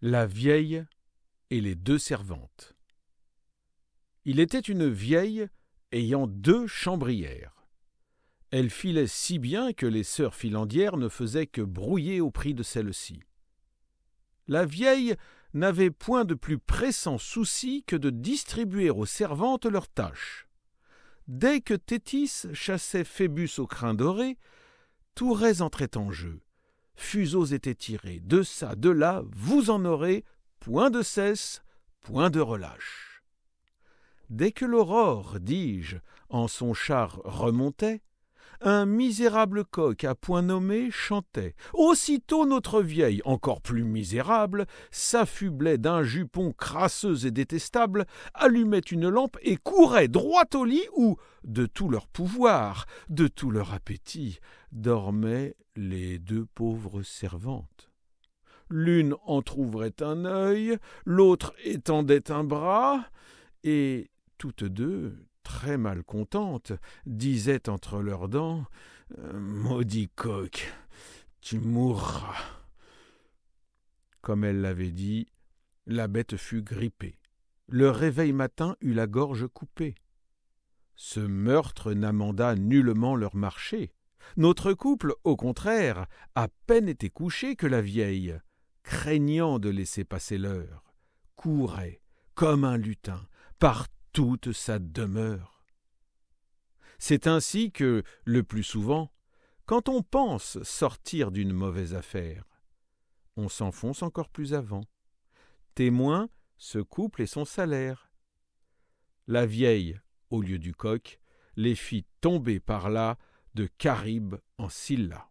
La vieille et les deux servantes. Il était une vieille ayant 2 chambrières. Elle filait si bien que les sœurs filandières ne faisaient que brouiller au prix de celle-ci. La vieille n'avait point de plus pressant souci que de distribuer aux servantes leurs tâches. Dès que Thétis chassait Phébus au crin doré, tourets entraient en jeu. Fuseaux étaient tirés, de ça, de là, vous en aurez, point de cesse, point de relâche. Dès que l'aurore, dis-je, en son char remontait, un misérable coq à point nommé chantait. Aussitôt notre vieille, encore plus misérable, s'affublait d'un jupon crasseux et détestable, allumait une lampe et courait droit au lit où, de tout leur pouvoir, de tout leur appétit, dormaient les 2 pauvres servantes. L'une entr'ouvrait un œil, l'autre étendait un bras, et toutes 2, très mal contentes, disaient entre leurs dents « Maudit coq, tu mourras !» Comme elle l'avait dit, la bête fut grippée. Le réveil matin eut la gorge coupée. Ce meurtre n'amenda nullement leur marché. Notre couple, au contraire, à peine était couché que la vieille, craignant de laisser passer l'heure, courait, comme un lutin, par toute sa demeure. C'est ainsi que, le plus souvent, quand on pense sortir d'une mauvaise affaire, on s'enfonce encore plus avant. Témoin ce couple et son salaire. La vieille, au lieu du coq, les fit tomber par là de Charybde en Scylla.